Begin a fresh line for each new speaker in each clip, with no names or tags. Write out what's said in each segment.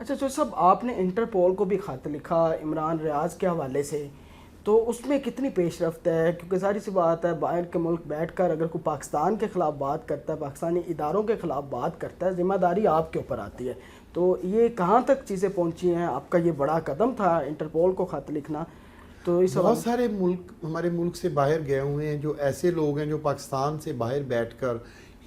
اچھا جو صاحب آپ نے انٹرپول کو بھی خط لکھا عمران ریاض کے حوالے سے، تو اس میں کتنی پیش رفت ہے؟ کیونکہ ظاہر سی بات ہے باہر کے ملک بیٹھ کر اگر کوئی پاکستان کے خلاف بات کرتا ہے، پاکستانی اداروں کے خلاف بات کرتا ہے، ذمہ داری آپ کے اوپر آتی ہے. تو یہ کہاں تک چیزیں پہنچی ہیں؟ آپ کا یہ بڑا قدم تھا انٹرپول کو خط لکھنا. تو اس
بہت سارے ملک ہمارے ملک سے باہر گئے ہوئے ہیں، جو ایسے لوگ ہیں جو پاکستان سے باہر بیٹھ کر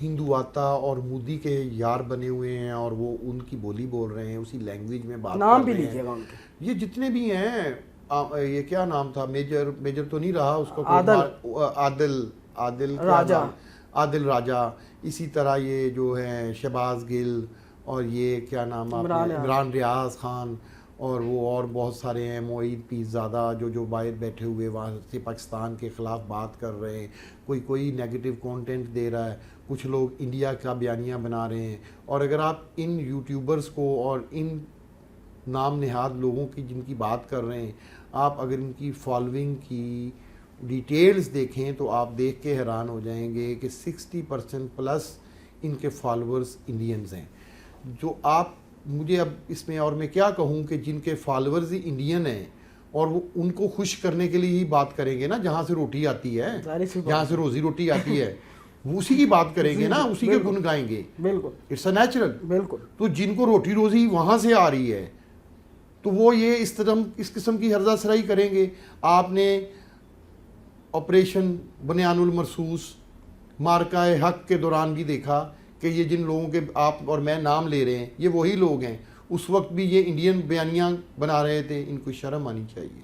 ہندو آتا اور مودی کے یار بنے ہوئے ہیں، اور وہ ان کی بولی بول رہے ہیں، اسی لینگویج میں بات
نام
کر
بھی
رہے
لیجیے گا
ہیں.
ان کے.
یہ جتنے بھی ہیں، یہ کیا نام تھا، میجر تو نہیں رہا اس کو، عادل کیا
راجہ،
نام، عادل راجہ. اسی طرح یہ جو ہیں شہباز گل، اور یہ کیا نام آپ نے، عمران ریاض خان، اور وہ اور بہت سارے ہیں، معید پیرزادہ، جو باہر بیٹھے ہوئے وہاں سے پاکستان کے خلاف بات کر رہے ہیں. کوئی نیگیٹو کانٹینٹ دے رہا ہے، کچھ لوگ انڈیا کا بیانیہ بنا رہے ہیں. اور اگر آپ ان یوٹیوبرز کو اور ان نام نہاد لوگوں کی جن کی بات کر رہے ہیں، آپ اگر ان کی فالوئنگ کی ڈیٹیلز دیکھیں تو آپ دیکھ کے حیران ہو جائیں گے کہ 60% پلس ان کے فالوورز انڈینز ہیں. جو آپ مجھے اب اس میں اور میں کیا کہوں کہ جن کے فالوورز ہی انڈین ہیں، اور وہ ان کو خوش کرنے کے لیے ہی بات کریں گے نا، جہاں سے روٹی آتی ہے، جہاں سے روزی روٹی آتی ہے، وہ اسی کی بات کریں گے نا، اسی کے گن گائیں گے.
بالکل
اٹس اے نیچرل.
بالکل.
تو جن کو روٹی روزی وہاں سے آ رہی ہے تو وہ یہ اس قسم کی ہرزہ سرائی کریں گے. آپ نے آپریشن بنیان المرصوص مارکہ حق کے دوران بھی دیکھا کہ یہ جن لوگوں کے آپ اور میں نام لے رہے ہیں، یہ وہی لوگ ہیں. اس وقت بھی یہ انڈین بیانیہ بنا رہے تھے. ان کو شرم آنی چاہیے،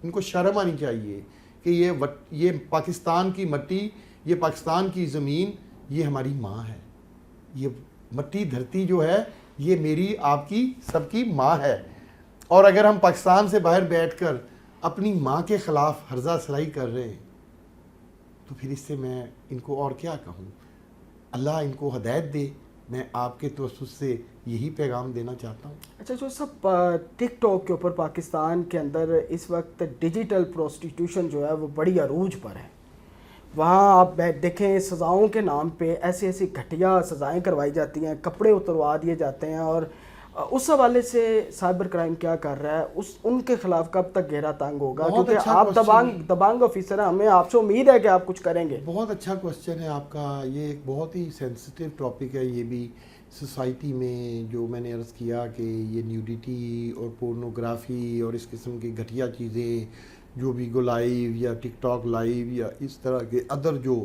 ان کو شرم آنی چاہیے کہ یہ پاکستان کی مٹی، یہ پاکستان کی زمین، یہ ہماری ماں ہے. یہ مٹی دھرتی جو ہے یہ میری آپ کی سب کی ماں ہے. اور اگر ہم پاکستان سے باہر بیٹھ کر اپنی ماں کے خلاف ہرزہ سرائی کر رہے ہیں تو پھر اس سے میں ان کو اور کیا کہوں. اللہ ان کو ہدایت دے. میں آپ کے توسط سے یہی پیغام دینا چاہتا ہوں.
اچھا جو سب ٹک ٹاک کے اوپر پاکستان کے اندر اس وقت ڈیجیٹل پروسٹیٹیوشن جو ہے وہ بڑی عروج پر ہے. وہاں آپ دیکھیں سزاؤں کے نام پہ ایسی ایسی گھٹیا سزائیں کروائی جاتی ہیں، کپڑے اتروا دیے جاتے ہیں. اور اس حوالے سے سائبر کرائم کیا کر رہا ہے؟ ان کے خلاف کب تک گھیرا تنگ ہوگا؟ کیونکہ آپ دبانگ آفیسر ہیں، ہمیں آپ سے امید ہے کہ آپ کچھ کریں گے.
بہت اچھا کوسچن ہے آپ کا. یہ ایک بہت ہی سینسٹیو ٹاپک ہے. یہ بھی سوسائٹی میں جو میں نے عرض کیا کہ یہ نیوڈیٹی اور پورنوگرافی اور اس قسم کی گھٹیا چیزیں جو بھی گو لائیو یا ٹک ٹاک لائیو یا اس طرح کے ادر جو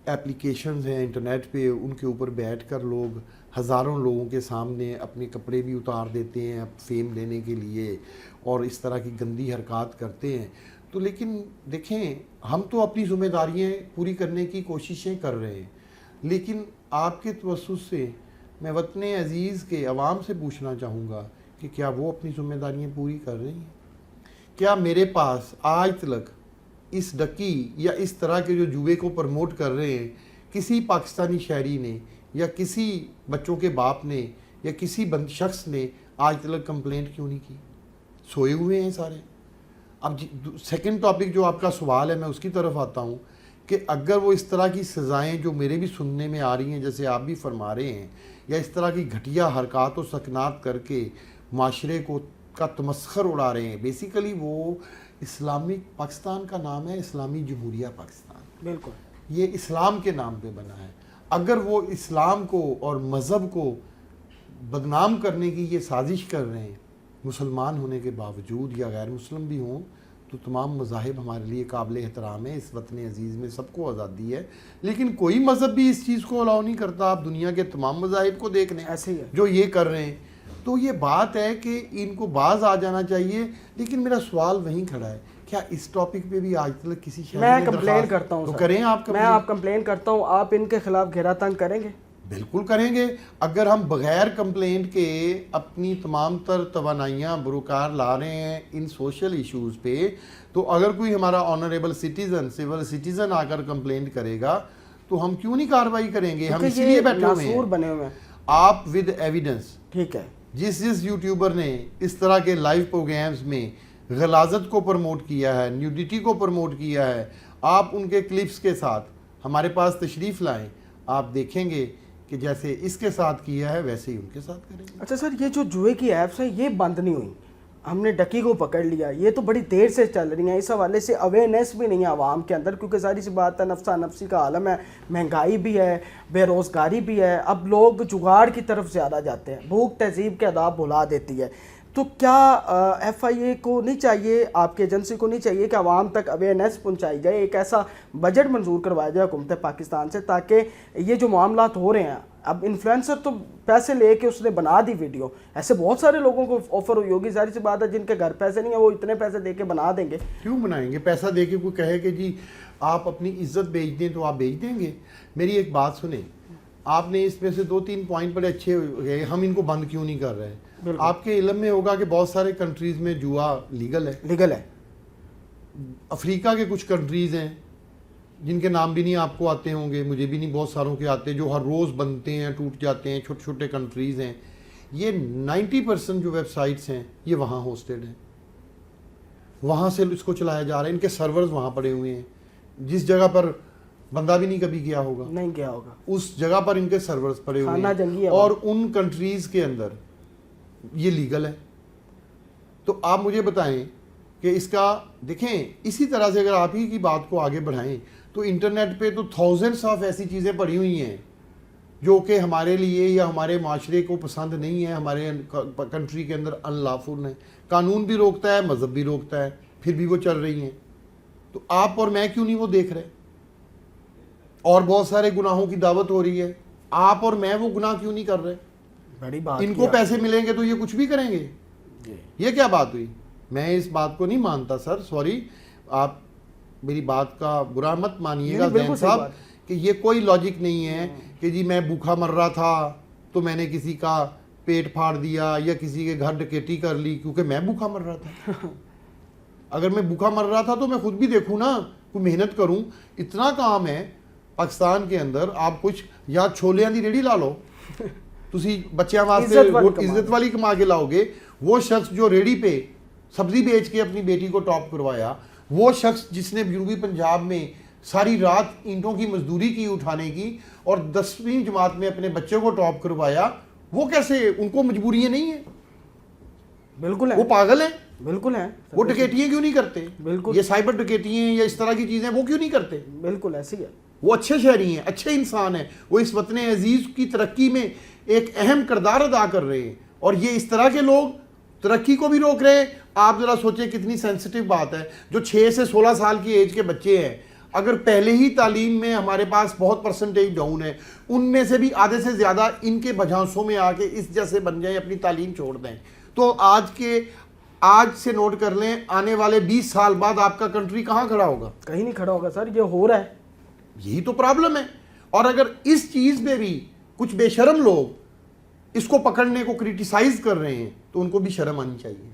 ایپلیکیشنز ہیں انٹرنیٹ پہ، ان کے اوپر بیٹھ کر لوگ ہزاروں لوگوں کے سامنے اپنے کپڑے بھی اتار دیتے ہیں فیم لینے کے لیے، اور اس طرح کی گندی حرکات کرتے ہیں. تو لیکن دیکھیں، ہم تو اپنی ذمہ داریاں پوری کرنے کی کوششیں کر رہے ہیں، لیکن آپ کے توسط سے میں وطن عزیز کے عوام سے پوچھنا چاہوں گا کہ کیا وہ اپنی ذمہ داریاں پوری کر رہی ہیں؟ کیا میرے پاس آج تک اس ڈکی یا اس طرح کے جو جوئے کو پروموٹ کر رہے ہیں کسی پاکستانی شہری نے یا کسی بچوں کے باپ نے یا کسی شخص نے آج تک کمپلینٹ کیوں نہیں کی؟ سوئے ہوئے ہیں سارے. اب سیکنڈ ٹاپک جو آپ کا سوال ہے میں اس کی طرف آتا ہوں کہ اگر وہ اس طرح کی سزائیں جو میرے بھی سننے میں آ رہی ہیں جیسے آپ بھی فرما رہے ہیں، یا اس طرح کی گھٹیا حرکات و سکنات کر کے معاشرے کا تمسخر اڑا رہے ہیں، بیسیکلی وہ اسلامک پاکستان کا نام ہے اسلامی جمہوریہ پاکستان.
بالکل
یہ اسلام کے نام پہ بنا ہے. اگر وہ اسلام کو اور مذہب کو بدنام کرنے کی یہ سازش کر رہے ہیں، مسلمان ہونے کے باوجود یا غیر مسلم بھی ہوں، تو تمام مذاہب ہمارے لیے قابل احترام ہے. اس وطن عزیز میں سب کو آزادی ہے، لیکن کوئی مذہب بھی اس چیز کو الاؤ نہیں کرتا. آپ دنیا کے تمام مذاہب کو دیکھ لیں
ایسے ہی ہے
جو یہ کر رہے ہیں. تو یہ بات ہے کہ ان کو باز آ جانا چاہیے. لیکن میرا سوال وہیں کھڑا ہے، کیا اس ٹاپک پہ بھی آج تک کسی شہری نے
میں کمپلین کرتا ہوں
تو کریں آپ
میں آپ کمپلین کرتا ہوں، آپ ان کے خلاف گھیرا تنگ کریں گے؟
بالکل کریں گے. اگر ہم بغیر کمپلینٹ کے اپنی تمام تر توانائیاں بروکار لا رہے ہیں ان سوشل ایشوز پہ، تو اگر کوئی ہمارا آنریبل سٹیزن سول سٹیزن آ کر کمپلینٹ کرے گا تو ہم کیوں نہیں کارروائی کریں گے؟ ہم اس لیے بیٹھے ہوئے ہیں. آپ ود ایویڈنس،
ٹھیک ہے،
جس یوٹیوبر نے اس طرح کے لائیو پروگرامز میں غلاظت کو پروموٹ کیا ہے، نیوڈیٹی کو پروموٹ کیا ہے، آپ ان کے کلپس کے ساتھ ہمارے پاس تشریف لائیں. آپ دیکھیں گے کہ جیسے اس کے ساتھ کیا ہے ویسے ہی ان کے ساتھ کریں گے۔
اچھا سر، یہ جو جوئے کی ایپس ہیں یہ بند نہیں ہوئی، ہم نے ڈکی کو پکڑ لیا، یہ تو بڑی دیر سے چل رہی ہیں، اس حوالے سے اویئرنیس بھی نہیں ہے عوام کے اندر، کیونکہ ظاہر سی بات ہے نفسا نفسی کا عالم ہے، مہنگائی بھی ہے، بے روزگاری بھی ہے، اب لوگ جگاڑ کی طرف زیادہ جاتے ہیں، بھوک تہذیب کے آداب بھلا دیتی ہے۔ تو کیا ایف آئی اے کو نہیں چاہیے، آپ کی ایجنسی کو نہیں چاہیے کہ عوام تک اویئرنیس پہنچائی جائے، ایک ایسا بجٹ منظور کروایا جائے حکومت پاکستان سے تاکہ یہ جو معاملات ہو رہے ہیں، اب انفلوئنسر تو پیسے لے کے اس نے بنا دی ویڈیو، ایسے بہت سارے لوگوں کو آفر ہوئی ہوگی، ظاہر سی بات ہے جن کے گھر پیسے نہیں ہیں وہ اتنے پیسے دے کے بنا دیں گے۔
کیوں بنائیں گے؟ پیسہ دے کے کوئی کہے کہ جی آپ اپنی عزت بیچ دیں تو آپ بیچ دیں گے؟ میری ایک بات سنیں، آپ نے اس میں سے 2-3 پوائنٹ بڑے اچھے ہوئے، ہم ان کو بند کیوں نہیں کر رہے ہیں؟ آپ کے علم میں ہوگا کہ بہت سارے کنٹریز میں جوا لیگل ہے۔ افریقہ کے کچھ کنٹریز ہیں جن کے نام بھی نہیں آپ کو آتے ہوں گے، مجھے بھی نہیں بہت ساروں کے آتے، جو ہر روز بنتے ہیں، ٹوٹ جاتے ہیں، چھوٹے چھوٹے کنٹریز ہیں۔ یہ 90% جو ویب سائٹس ہیں یہ وہاں ہوسٹڈ ہیں، وہاں سے اس کو چلایا جا رہا ہے، ان کے سرورز وہاں پڑے ہوئے ہیں، جس جگہ پر بندہ بھی نہیں کبھی گیا ہوگا اس جگہ پر ان کے سرورز پڑے ہوئے ہیں، اور ان کنٹریز کے اندر یہ لیگل ہے۔ تو آپ مجھے بتائیں کہ اس کا دیکھیں، اسی طرح سے اگر آپ ہی کی بات کو آگے بڑھائیں تو انٹرنیٹ پہ تو تھاؤزنڈس آف ایسی چیزیں پڑی ہوئی ہیں جو کہ ہمارے لیے یا ہمارے معاشرے کو پسند نہیں ہے، ہمارے کنٹری کے اندر ان لافل ہیں، قانون بھی روکتا ہے، مذہب بھی روکتا ہے، پھر بھی وہ چل رہی ہیں۔ تو آپ اور میں کیوں نہیں وہ دیکھ رہے؟ اور بہت سارے گناہوں کی دعوت ہو رہی ہے، آپ اور میں وہ گناہ کیوں نہیں کر رہے؟
بڑی بات،
ان کو پیسے ملیں گے تو یہ کچھ بھی کریں گے؟ یہ کیا بات ہوئی؟ میں اس بات کو نہیں مانتا سر، سوری، آپ میری بات کا برا مت مانیے گا زین صاحب، کہ یہ کوئی لاجک نہیں ہے کہ جی میں بھوکا مر رہا تھا تو میں نے کسی کا پیٹ پھاڑ دیا یا کسی کے گھر ڈکیٹی کر لی کیونکہ میں بھوکا مر رہا تھا۔ اگر میں بھوکا مر رہا تھا تو میں خود بھی دیکھوں نا، کوئی محنت کروں۔ اتنا کام ہے پاکستان کے اندر، آپ کچھ یا چھولیاں دی ریڑھی لا لو، تسی بچیاں واسطے عزت والی کما کے لاؤ گے۔ وہ شخص جو ریڑھی پہ سبزی بیچ کے اپنی بیٹی کو ٹاپ کروایا، وہ شخص جس نے جنوبی پنجاب میں ساری رات اینٹوں کی مزدوری کی اٹھانے کی اور 10ویں جماعت میں اپنے بچے کو ٹاپ کروایا، وہ کیسے؟ ان کو مجبوریاں نہیں ہیں؟
بالکل ہے،
وہ پاگل ہیں؟
بالکل ہیں۔
وہ ڈکیٹیاں کیوں نہیں کرتے؟
بالکل،
یہ سائبر ڈکیٹیاں یا اس طرح کی چیزیں وہ کیوں نہیں کرتے؟
بالکل ایسی ہے۔
وہ اچھے شہری ہیں، اچھے انسان ہیں، وہ اس وطن عزیز کی ترقی میں ایک اہم کردار ادا کر رہے ہیں، اور یہ اس طرح کے لوگ ترقی کو بھی روک رہے ہیں۔ آپ ذرا سوچیں کتنی سینسٹیو بات ہے، جو 6 سے 16 سال کی ایج کے بچے ہیں، اگر پہلے ہی تعلیم میں ہمارے پاس بہت پرسنٹیج ڈاؤن ہے، ان میں سے بھی آدھے سے زیادہ ان کے بجھانسوں میں آ کے اس جیسے بن جائیں، اپنی تعلیم چھوڑ دیں، تو آج سے نوٹ کر لیں، آنے والے 20 سال بعد آپ کا کنٹری کہاں کھڑا ہوگا؟
کہیں نہیں کھڑا ہوگا سر، یہ ہو رہا ہے،
یہی تو پرابلم ہے۔ اور اگر اس چیز میں بھی کچھ بے شرم لوگ اس کو پکڑنے کو کریٹیسائز کر رہے ہیں تو ان کو بھی شرم آنی چاہیے۔